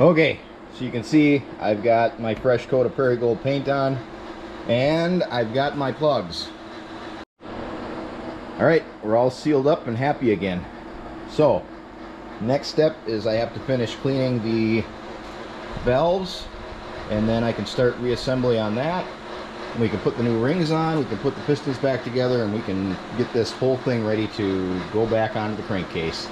Okay, so you can see I've got my fresh coat of Prairie Gold paint on, and I've got my plugs. Alright, we're all sealed up and happy again. So, next step is I have to finish cleaning the valves, and then I can start reassembly on that. We can put the new rings on, we can put the pistons back together, and we can get this whole thing ready to go back onto the crankcase.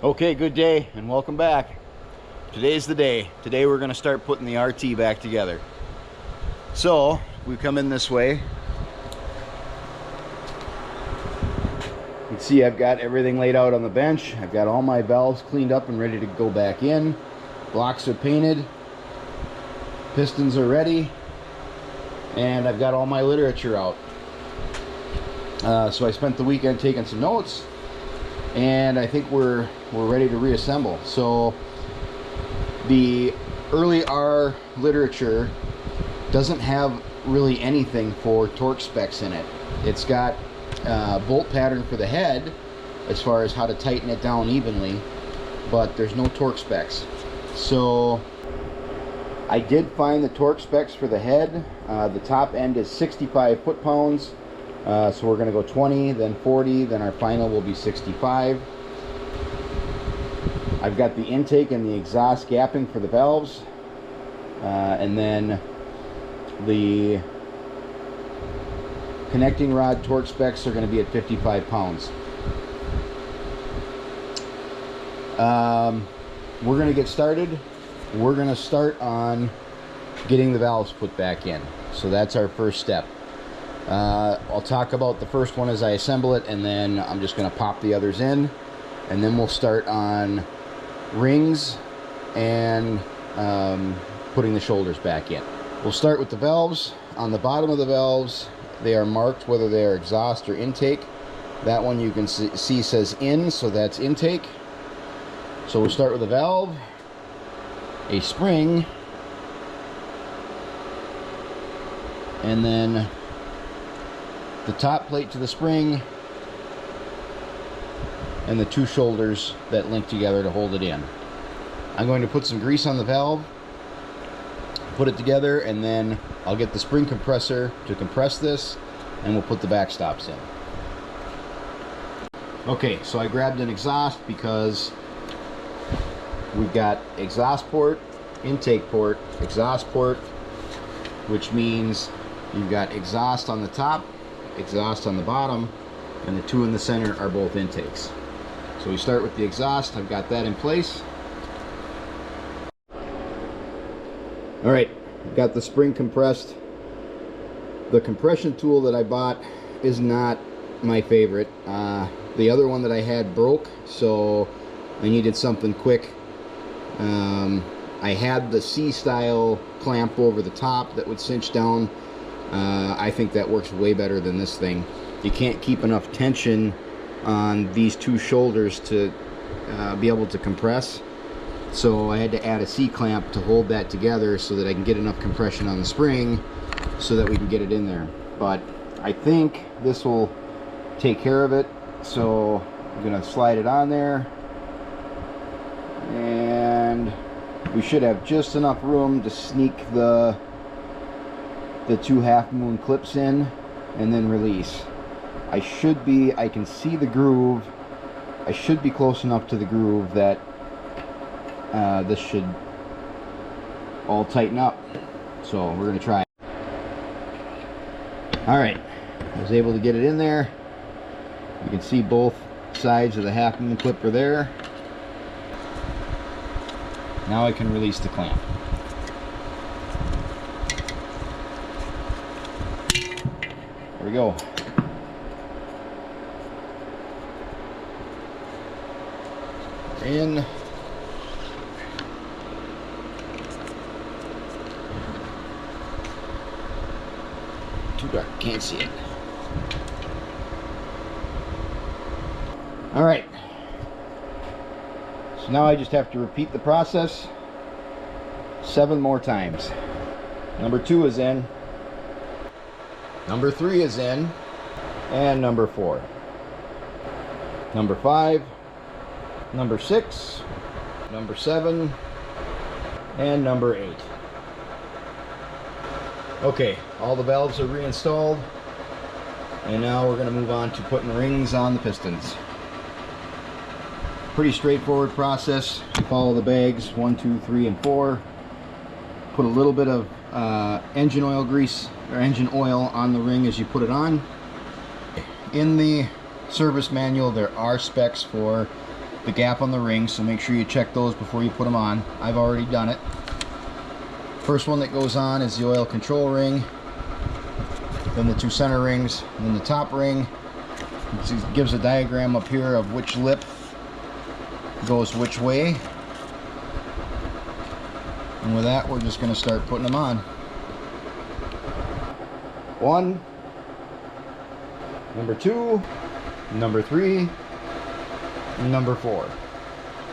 Okay, good day and welcome back. Today's the day. Today we're going to start putting the RT back together. So we come in this way. You can see I've got everything laid out on the bench. I've got all my valves cleaned up and ready to go back in. Blocks are painted. Pistons are ready. And I've got all my literature out. So I spent the weekend taking some notes. And I think we're ready to reassemble. So the early R literature doesn't have really anything for torque specs in it. It's got bolt pattern for the head as far as how to tighten it down evenly, but there's no torque specs. So I did find the torque specs for the head. The top end is 65 foot-pounds. So we're going to go 20, then 40, then our final will be 65. I've got the intake and the exhaust gapping for the valves, and then the connecting rod torque specs are going to be at 55 pounds. We're going to get started. We're going to start on getting the valves put back in. So that's our first step. I'll talk about the first one as I assemble it, and then I'm just going to pop the others in, and then we'll start on rings and putting the shoulders back in. We'll start with the valves. On the bottom of the valves, they are marked whether they are exhaust or intake. That one you can see says in, so that's intake. So we'll start with a valve, a spring, and then the top plate to the spring, and the two shoulders that link together to hold it in. I'm going to put some grease on the valve, put it together, and then I'll get the spring compressor to compress this, and we'll put the backstops in. Okay, so I grabbed an exhaust because we've got exhaust port, intake port, exhaust port, which means you've got exhaust on the top, exhaust on the bottom, and the two in the center are both intakes. So we start with the exhaust. I've got that in place. Alright, I've got the spring compressed. The compression tool that I bought is not my favorite. The other one that I had broke, so I needed something quick. I had the C-style clamp over the top that would cinch down. I think that works way better than this thing. You can't keep enough tension on these two shoulders to be able to compress. So I had to add a C-clamp to hold that together so that I can get enough compression on the spring so that we can get it in there. But I think this will take care of it. So I'm going to slide it on there. And we should have just enough room to sneak the two half-moon clips in and then release. I can see the groove. I should be close enough to the groove that this should all tighten up. So we're going to try. Alright, I was able to get it in there. You can see both sides of the half-moon clip are there. Now I can release the clamp. we go. In. Too dark, can't see it. All right. So now I just have to repeat the process 7 more times. Number 2 is in. Number 3 is in. And number 4. Number 5. Number 6. Number 7. And number 8. Okay, all the valves are reinstalled. And now we're going to move on to putting rings on the pistons. Pretty straightforward process. You follow the bags 1, 2, 3, and 4. Put a little bit of engine oil grease or engine oil on the ring as you put it on. In the service manual there are specs for the gap on the ring, so make sure you check those before you put them on. I've already done it. First one that goes on is the oil control ring, then the 2 center rings, and then the top ring. It gives a diagram up here of which lip goes which way. And with that, we're just going to start putting them on. 1, number 2, number 3, and number 4.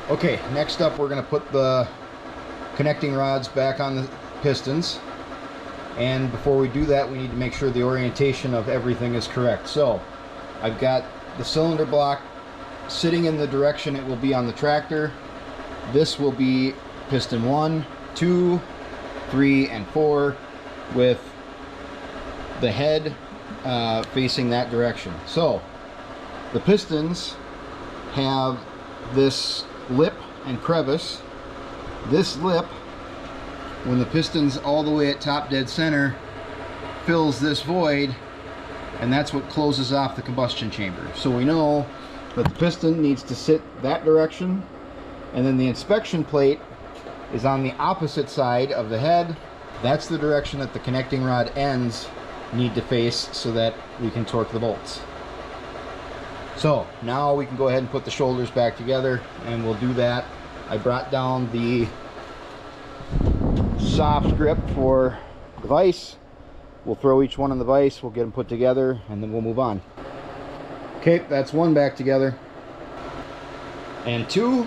Okay, next up we're going to put the connecting rods back on the pistons. And before we do that, we need to make sure the orientation of everything is correct. So I've got the cylinder block sitting in the direction it will be on the tractor. This will be piston 1, 2, 3, and 4 with the head facing that direction. So the pistons have this lip and crevice. This lip, when the piston's all the way at top dead center, fills this void, and that's what closes off the combustion chamber. So we know that the piston needs to sit that direction, and then the inspection plate is on the opposite side of the head. That's the direction that the connecting rod ends need to face so that we can torque the bolts. So now we can go ahead and put the shoulders back together, and we'll do that. I brought down the soft grip for the vise. We'll throw each one in the vise, we'll get them put together, and then we'll move on. Okay, that's 1 back together, and 2,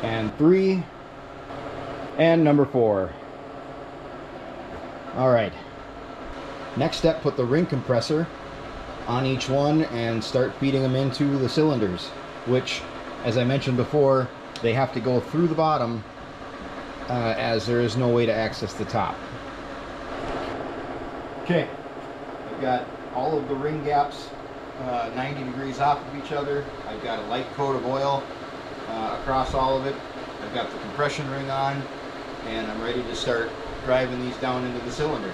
and 3, and number 4. Alright, next step, put the ring compressor on each one and start feeding them into the cylinders, which, as I mentioned before, they have to go through the bottom as there is no way to access the top. Okay, I've got all of the ring gaps 90 degrees off of each other. I've got a light coat of oil across all of it. I've got the compression ring on, and I'm ready to start driving these down into the cylinder.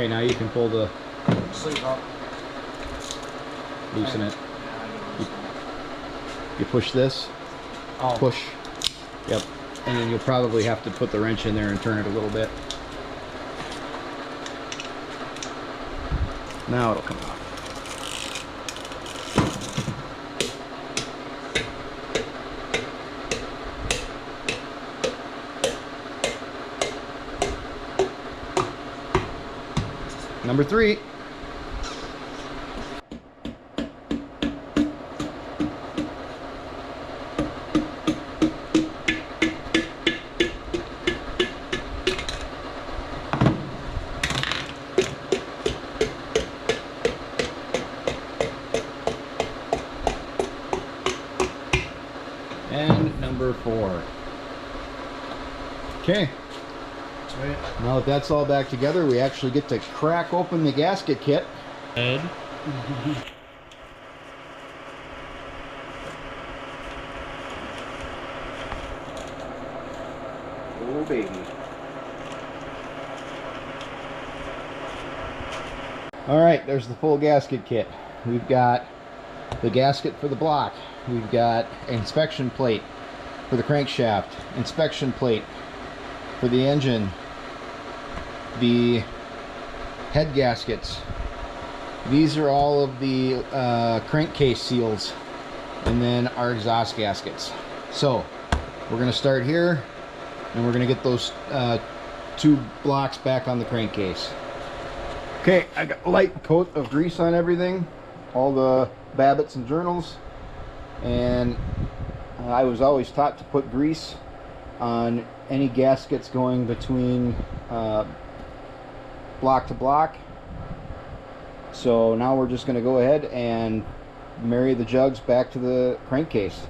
Okay, now you can pull the sleeve up. Loosen it. You push this. Oh. Push. Yep. And then you'll probably have to put the wrench in there and turn it a little bit. Now it'll come off. Number 3. And number 4. Okay. Sweet. Now that that's all back together, we actually get to crack open the gasket kit. Ed. Oh baby. Alright, there's the full gasket kit. We've got the gasket for the block. We've got inspection plate for the crankshaft, inspection plate for the engine, the head gaskets. These are all of the crankcase seals, and then our exhaust gaskets. So we're going to start here, and we're going to get those 2 blocks back on the crankcase. Okay, I got a light coat of grease on everything, all the Babbitts and journals, and I was always taught to put grease on any gaskets going between block to block. So now we're just going to go ahead and marry the jugs back to the crankcase.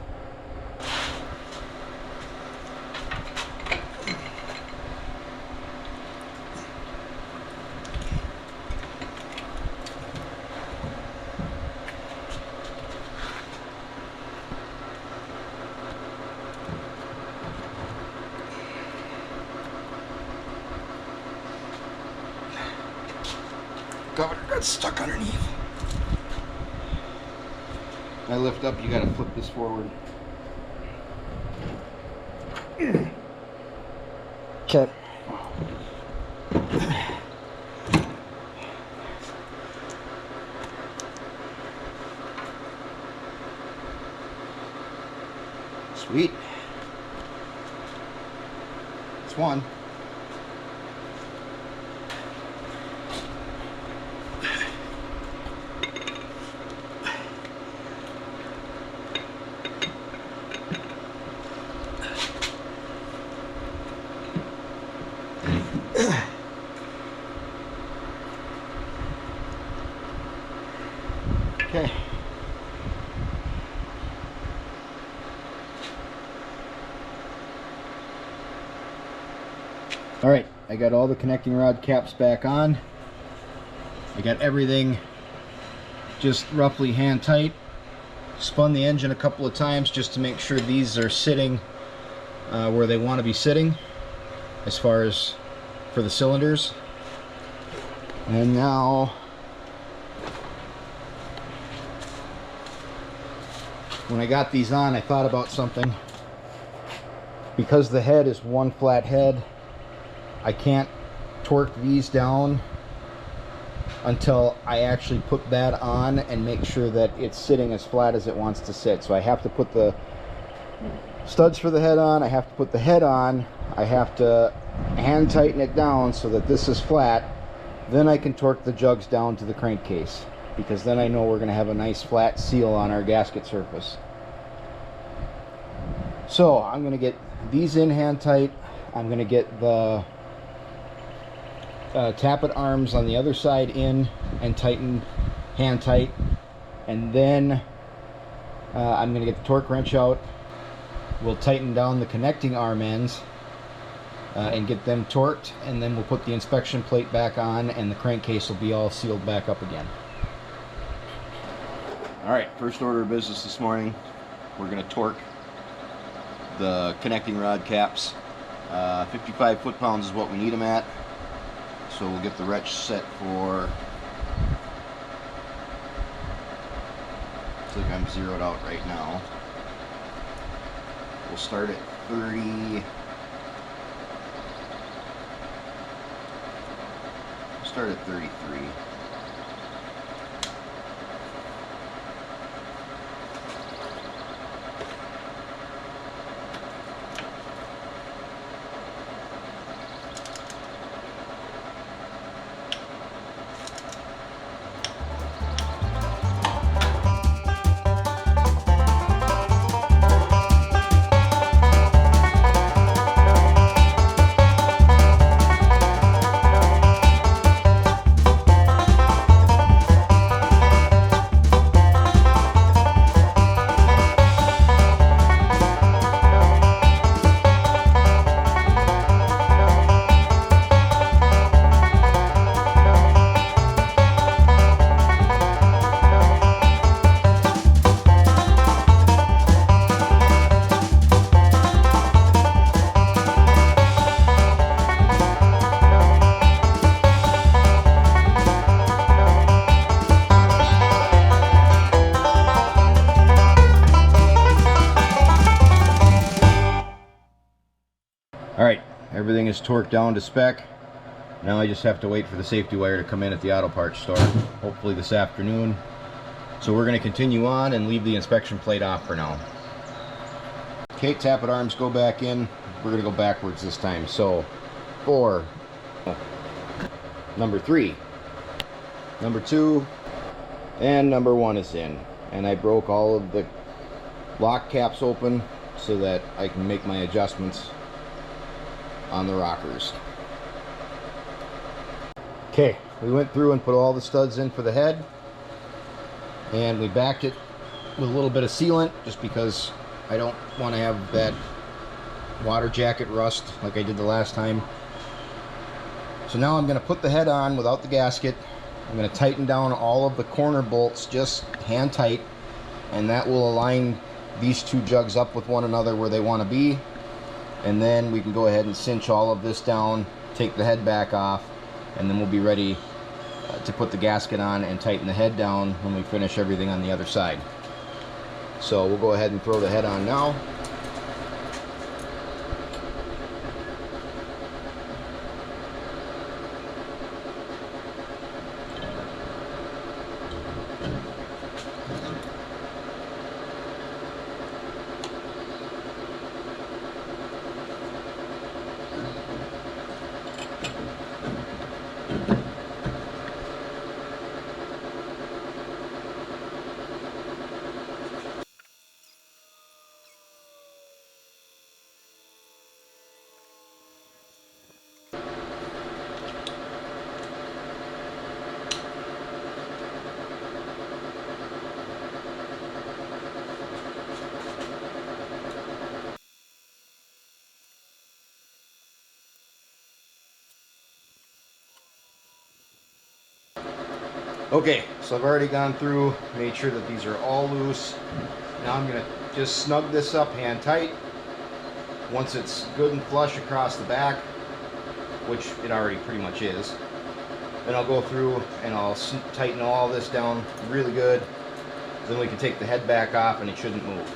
Governor got stuck underneath. I lift up, you gotta flip this forward. Okay. Sweet. It's one. Okay. All right, I got all the connecting rod caps back on. I got everything just roughly hand tight. Spun the engine a couple of times just to make sure these are sitting where they want to be sitting as far as for the cylinders. And now when I got these on, I thought about something. Because the head is one flat head, I can't torque these down until I actually put that on and make sure that it's sitting as flat as it wants to sit. So I have to put the studs for the head on, I have to put the head on, I have to hand tighten it down so that this is flat. Then I can torque the jugs down to the crankcase, because then I know we're going to have a nice flat seal on our gasket surface. So I'm going to get these in hand tight. I'm going to get the tappet arms on the other side in and tighten hand tight, and then I'm going to get the torque wrench out. We'll tighten down the connecting arm ends and get them torqued, and then we'll put the inspection plate back on, and the crankcase will be all sealed back up again. Alright, first order of business this morning, we're going to torque the connecting rod caps. 55 foot-pounds is what we need them at. So we'll get the wrench set for, looks like I'm zeroed out right now. We'll start at 30. Start at 33. Alright, everything is torqued down to spec. Now I just have to wait for the safety wire to come in at the auto parts store, hopefully this afternoon. So we're going to continue on and leave the inspection plate off for now. Okay, tappet arms go back in. We're going to go backwards this time. So, 4, number 3, number 2, and number 1 is in. And I broke all of the lock caps open so that I can make my adjustments on the rockers. Okay, we went through and put all the studs in for the head, and we backed it with a little bit of sealant just because I don't want to have that water jacket rust like I did the last time. So now I'm going to put the head on without the gasket. I'm going to tighten down all of the corner bolts just hand tight, and that will align these two jugs up with one another where they want to be. And then we can go ahead and cinch all of this down, take the head back off, and then we'll be ready to put the gasket on and tighten the head down when we finish everything on the other side. So we'll go ahead and throw the head on now. Okay, so I've already gone through, made sure that these are all loose. Now I'm going to just snug this up hand tight. Once it's good and flush across the back, which it already pretty much is, then I'll go through and I'll tighten all this down really good. Then we can take the head back off and it shouldn't move.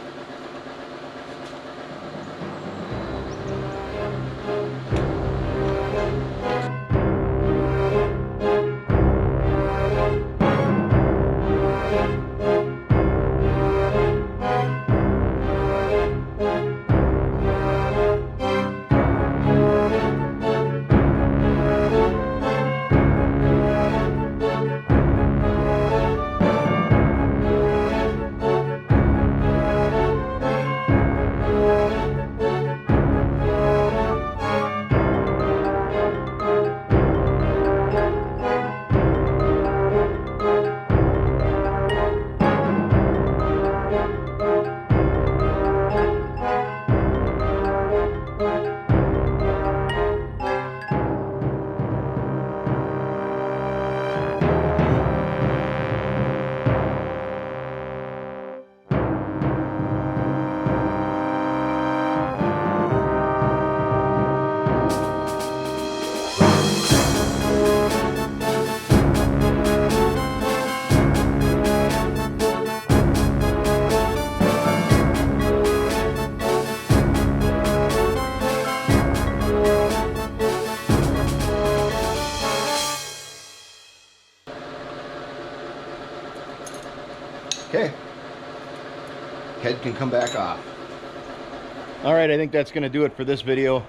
Okay. Head can come back off. All right, I think that's going to do it for this video.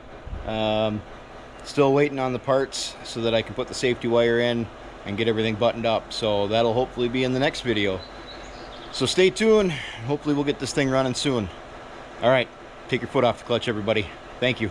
Still waiting on the parts so that I can put the safety wire in and get everything buttoned up. So that'll hopefully be in the next video. So stay tuned. Hopefully we'll get this thing running soon. All right, take your foot off the clutch, everybody. Thank you.